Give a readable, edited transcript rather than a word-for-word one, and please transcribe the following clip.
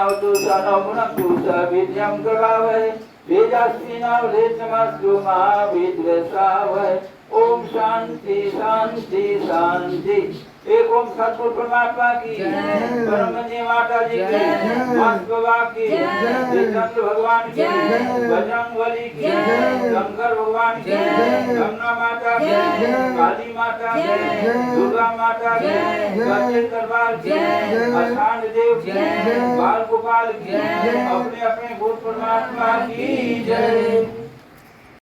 नावतु सनो भुनक्तु स वीर्यं करवावहै तेजस्विनावधीतमस्तु मा विद्विषावहै। ओम शांति शांति शांति। एक ओम सतगुरु परमात्मा की, परमजी माता जी की, माता बाबा की, चंद्र भगवान की, बजरंगबली की, शंकर भगवान की, गंगा माता की, काली माता की, दुर्गा माता की, सच्चे दरबार की, अषाढ़ देव की, बाल गोपाल की, अपने अपने भूत परमात्मा की जय।